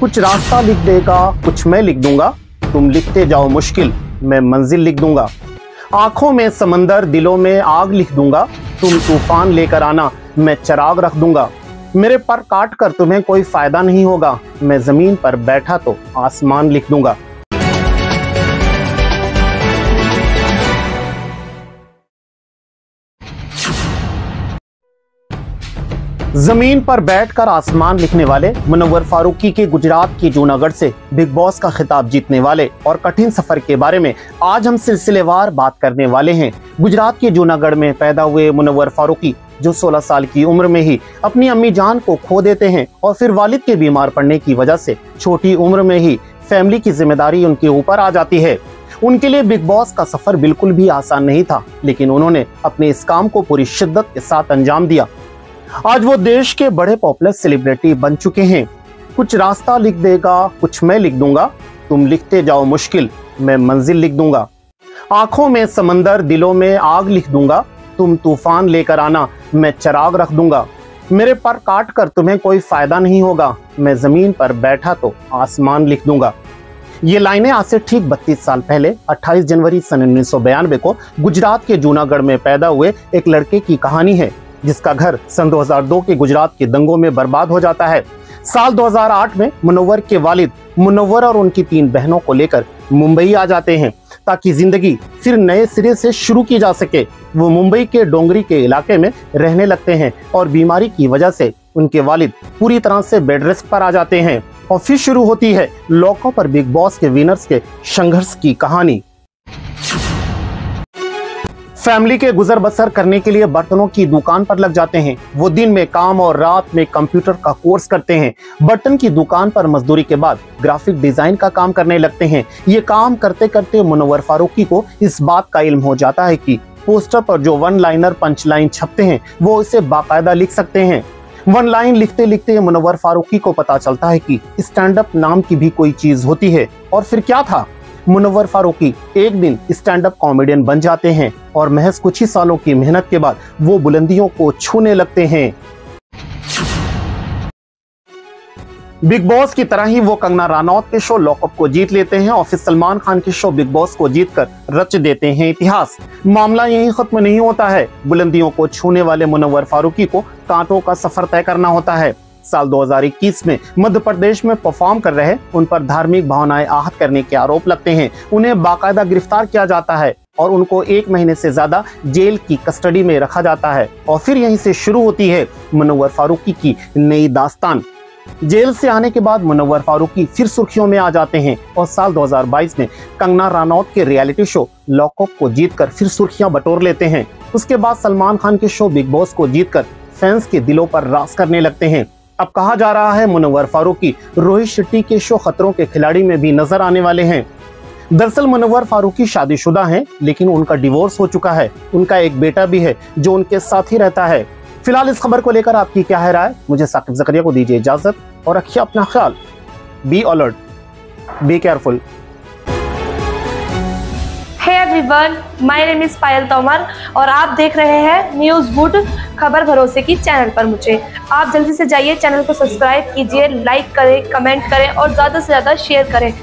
कुछ रास्ता लिख देगा, कुछ मैं लिख दूंगा, तुम लिखते जाओ मुश्किल, मैं मंजिल लिख दूंगा। आंखों में समंदर, दिलों में आग लिख दूंगा, तुम तूफान लेकर आना, मैं चिराग रख दूंगा। मेरे पर काट कर तुम्हें कोई फायदा नहीं होगा, मैं जमीन पर बैठा तो आसमान लिख दूंगा। जमीन पर बैठकर आसमान लिखने वाले मुनव्वर फारूकी के गुजरात के जूनागढ़ से बिग बॉस का खिताब जीतने वाले और कठिन सफर के बारे में आज हम सिलसिलेवार बात करने वाले हैं। गुजरात के जूनागढ़ में पैदा हुए मुनव्वर फारूकी जो 16 साल की उम्र में ही अपनी अम्मी जान को खो देते हैं और फिर वालिद के बीमार पड़ने की वजह से छोटी उम्र में ही फैमिली की जिम्मेदारी उनके ऊपर आ जाती है। उनके लिए बिग बॉस का सफर बिल्कुल भी आसान नहीं था, लेकिन उन्होंने अपने इस काम को पूरी शिद्दत के साथ अंजाम दिया। आज वो देश के बड़े पॉपुलर सेलिब्रिटी बन चुके हैं। कुछ रास्ता लिख देगा, कुछ मैं लिख दूंगा, तुम लिखते जाओ मुश्किल, मैं मंजिल लिख दूंगा। आंखों में समंदर, दिलों में आग लिख दूंगा, तुम तूफान लेकर आना, मैं चिराग रख दूंगा। मेरे पर काट कर तुम्हें कोई फायदा नहीं होगा, मैं जमीन पर बैठा तो आसमान लिख दूंगा। ये लाइनें आज से ठीक 32 साल पहले 28 जनवरी सन 1992 को गुजरात के जूनागढ़ में पैदा हुए एक लड़के की कहानी है, जिसका घर सन 2002 के गुजरात के दंगों में बर्बाद हो जाता है। साल 2008 में मुनव्वर के वालिद मुनव्वर और उनकी 3 बहनों को लेकर मुंबई आ जाते हैं ताकि जिंदगी फिर नए सिरे से शुरू की जा सके। वो मुंबई के डोंगरी के इलाके में रहने लगते हैं और बीमारी की वजह से उनके वालिद पूरी तरह से बेड रेस्ट पर आ जाते हैं और फिर शुरू होती है लॉकअप पर बिग बॉस के विनर्स के संघर्ष की कहानी। फैमिली के गुजर बसर करने के लिए बर्तनों की दुकान पर लग जाते हैं। वो दिन में काम और रात में कंप्यूटर का कोर्स करते हैं। बर्तन की दुकान पर मजदूरी के बाद ग्राफिक डिजाइन का काम करने लगते हैं। ये काम करते करते मुनव्वर फारूकी को इस बात का इल्म हो जाता है कि पोस्टर पर जो वन लाइनर पंच लाइन छपते हैं वो इसे बाकायदा लिख सकते हैं। वन लाइन लिखते लिखते मुनव्वर फारूकी को पता चलता है कि स्टैंड अप नाम की भी कोई चीज होती है। और फिर क्या था, मुनव्वर फारूकी एक दिन स्टैंड अप कॉमेडियन बन जाते हैं और महज कुछ ही सालों की मेहनत के बाद वो बुलंदियों को छूने लगते हैं। बिग बॉस की तरह ही वो कंगना रनौत के शो लॉकअप को जीत लेते हैं और फिर सलमान खान के शो बिग बॉस को जीतकर रच देते हैं इतिहास। मामला यहीं खत्म नहीं होता है। बुलंदियों को छूने वाले मुनव्वर फारूकी को कांटों का सफर तय करना होता है। साल 2021 में मध्य प्रदेश में परफॉर्म कर रहे उन पर धार्मिक भावनाएं आहत करने के आरोप लगते हैं। उन्हें बाकायदा गिरफ्तार किया जाता है और उनको 1 महीने से ज्यादा जेल की कस्टडी में रखा जाता है। और फिर यहीं से शुरू होती है मुनव्वर फारूकी की नई दास्तान। जेल से आने के बाद मुनव्वर फारूकी फिर सुर्खियों में आ जाते हैं और साल 2022 में कंगना रनौत के रियलिटी शो लॉकअप को जीतकर फिर सुर्खियां बटोर लेते हैं। उसके बाद सलमान खान के शो बिग बॉस को जीतकर फैंस के दिलों पर राज करने लगते हैं। अब कहा जा रहा है मुनव्वर फारूकी रोहित शेट्टी के शो खतरों के खिलाड़ी में भी नजर आने वाले हैं। दरअसल मुनव्वर फारूकी शादीशुदा हैं, लेकिन उनका डिवोर्स हो चुका है। उनका एक बेटा भी है जो उनके साथ ही रहता है। फिलहाल इस खबर को लेकर आपकी क्या है राय? मुझे साकिब ज़करिया को दीजिए इजाजत और रखिए अपना ख्याल। Be alert, be careful. Hey everyone, my name is Payal Tomar और आप देख रहे हैं न्यूज़ वुड खबर भरोसे की चैनल पर। मुझे आप जल्दी से जाइए, चैनल को सब्सक्राइब कीजिए, लाइक करें, कमेंट करें और ज़्यादा से ज़्यादा शेयर करें।